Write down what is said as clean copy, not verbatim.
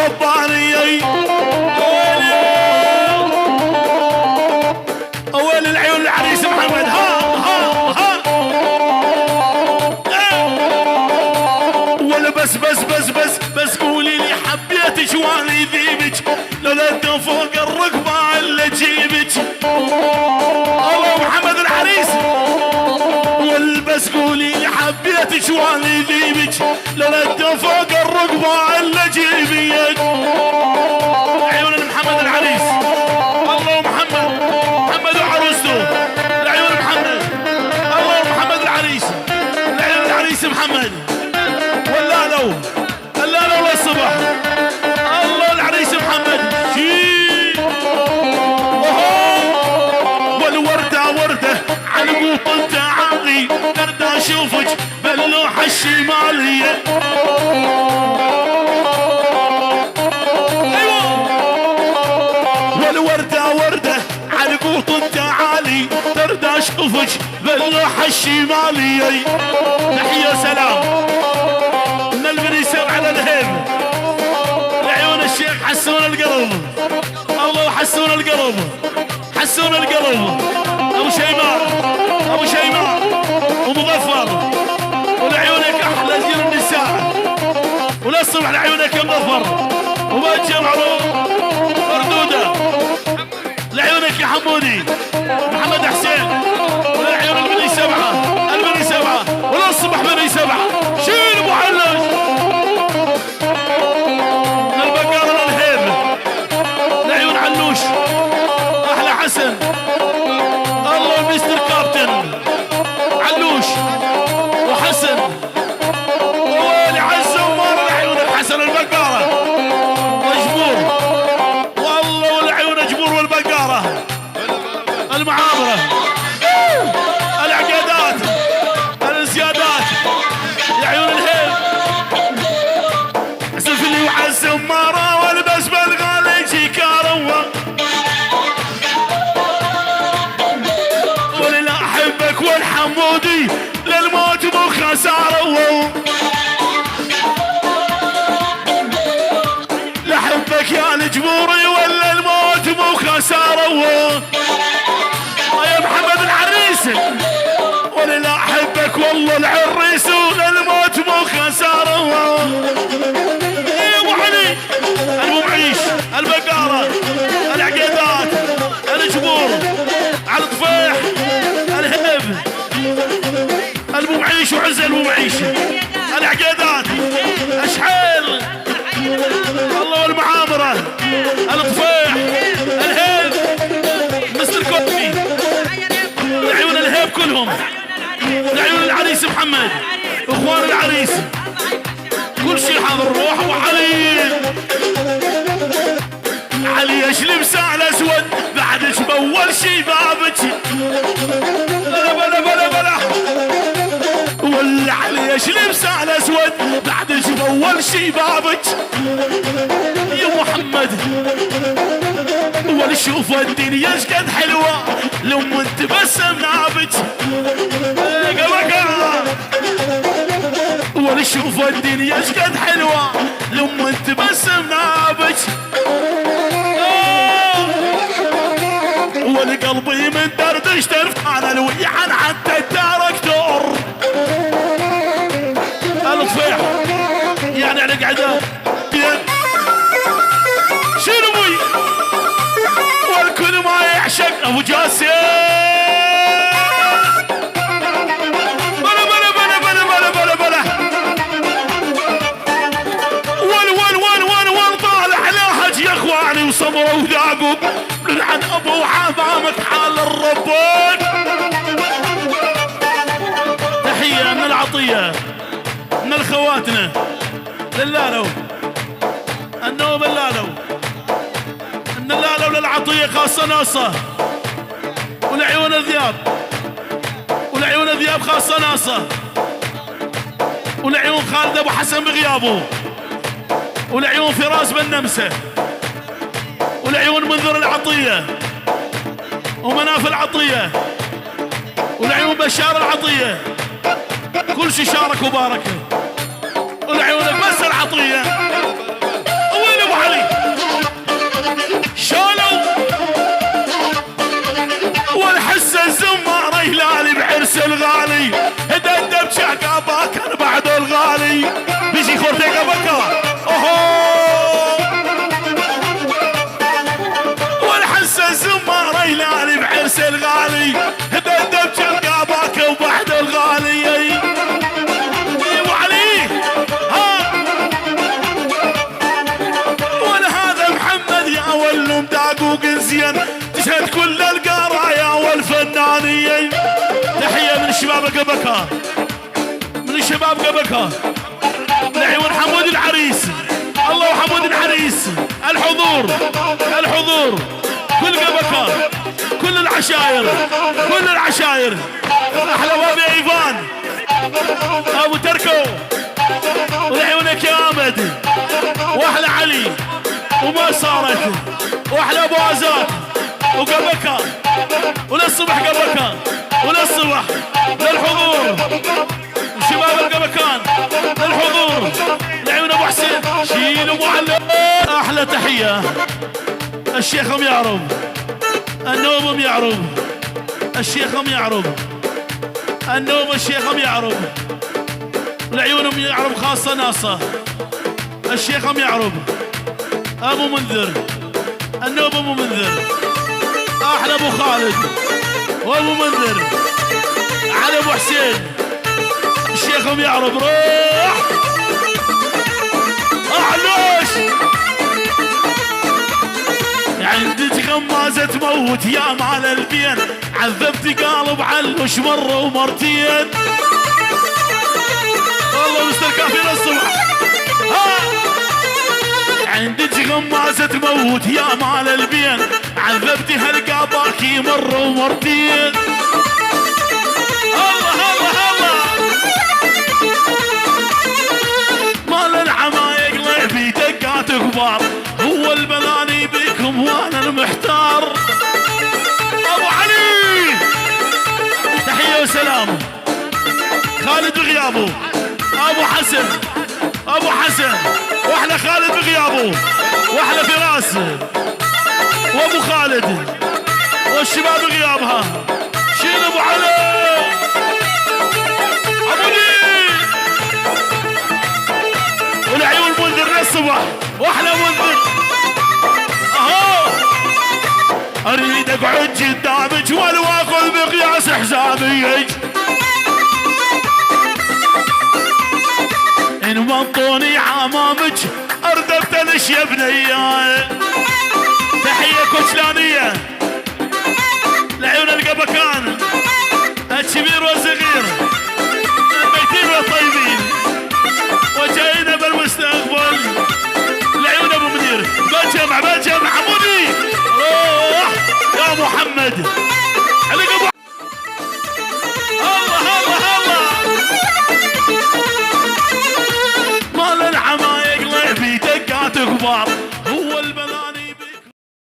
رباني. ويل العيون العريس محمد. ها ها ها ولا بس بس بس بس بس قولي لي حبيتك وانا ذيبك لولا الدم فوق الركبه اللي جيبك. الله محمد العريس. والبس قولي لي حبيتك وانا ذيبك لولا الدم فوق الركبه اللي جيبك. عيون محمد العريس. الله محمد محمد وعروسته العيون محمد. الله محمد العريس. العيون العريس محمد. واللالو اللالو للصبح. الله العريس محمد. والوردة وردة على قوط عقلي قد اشوفك باللوحة الشمالية. والوردة وردة على قوط تعالي ترد اشوفك باللوحة الشمالية. تحية وسلام من البني سبع على الهيب. لعيون الشيخ حسون القلب. الله حسون القلب. حسون القلب. ابو شيماء ابو شيماء ومظفر. ولعيونك احلى زين النساء. وللصبح لعيونك يا مظفر وباجي معروف مردوده. لعيونك يا حمودي محمد حسين. ولعيون البني سبعه البني سبعه وللصبح بني سبعه. شيل ابو علوش من البقره للهيب. لعيون علوش احلى حسن. الله مستر كابتن علوش وحسن. وويلي عالزمار لعيونك حسن البقاره وجبور. والله والعيون جبور والبقاره المعامره العقادات الانسيادات. يا عيون الهيب اسف لي وعالزماره والبس بالغالي شيكاروه. وللا احبك والحمودي للموت مو خساره. لحبك يا الجبوري ولا الموت مو خساره. يا محمد العريس. وللا احبك والله العريس للموت مو خساره. يا ابو علي ابو معيش البقاره العقيدات الجبور على الطفيح الهب ابو معيش وعز ابو معيش العقيدات اشحال. الله والمعامره الطفيح الهب مستر كوفي. العيون الهب كلهم. العيون العريس محمد اخوان العريس كل شيء حاضر. روح وعلي علي ايش لبسه الاسود بعدش باول شي بابك. بلا بلا بلا بلا ولا علي ايش لبسه الاسود بعدش باول شي بابك. يا محمد ولا شوف الدنيا ايش قد حلوه لما تبسم نابك. ولا شوف الدنيا ايش قد حلوه لما تبسم نابك. والقلبي من دردش ترفع انا الويعان حتى الداركتور الطفيح يعني على قعده شنو بي. والكل ما يعشق ابو جاسم. بلا بلا بلا بلا بلا بلا بلا ول طالع لهج يا اخواني وصبروا وذاقوا عن ابو حمامك حال الربون. تحيه من العطيه من الخواتنا للالو النوب اللالو ان اللالو للعطيه خاصه ناصه. ولعيون الذياب ولعيون الذياب خاصه ناصه. ولعيون خالد ابو حسن بغيابه. ولعيون فراس بن نمسه. ولعيون منذر العطيه ومناف العطيه. ولعيون بشار العطيه. كل شي شارك وبارك. ولعيونك بس العطيه. وين ابو الغالي بيجي خورتيكا بكا اوهو والحس الزمار يلالي بعرس الغالي دبدب جلقابك وبحد الغالي وعليه ها ولهذا محمد يا ولو مداقوق زين تشهد كل القرايا والفنانين. تحية من الشباب قبكا من الشباب قبكا لعيون حمود العريس. الله وحمود العريس الحضور الحضور كل قبكا كل العشاير كل العشاير. احلى بابي ايفان ابو تركو ولعيونك يا امد واحلى علي وما صارت واحلى ابو ازاد وقبكا وللصبح قبكا وللصبح للحضور شباب القبكان للحضور لعيون ابو حسين شيل ابو علي. احلى تحيه الشيخ ام يعرب النوب ام يعرب الشيخ ام يعرب النوب الشيخ ام يعرب لعيون ام يعرب خاصه ناصه الشيخ ام يعرب ابو منذر النوب ابو منذر احلى ابو خالد وابو منذر على ابو حسين الشيخ ام يعرب روح احلوش عندك غمازة تموت يا مال البين عذبت قالب علوش مرة ومرتين. والله مستر كافي للصبح عندك غمازة تموت يا مال البين عذبتي هالقاباكي مرة ومرتين. الله الله الله مال العمايق لعبي دقات كبار هو البلاني بكم وانا المحتار. ابو علي تحية وسلام خالد بغيابه ابو حسن ابو حسن واحلى خالد بغيابه واحلى فراس وابو خالد والشباب بغيابها شيل ابو علي ابو لي والعيون منذر الصبح واحلى منذر اهو اريد اقعد قدامك ولو اخذ بقياس حسابي ان منطوني عمامك اردبت الاشياء بنيه. تحيه كوشلانيه لعيون القبكان الكبير والصغير الميتين والطيبين وجاينا بالمستقبل لعيون ابو منير بالجمع عمودي روح يا محمد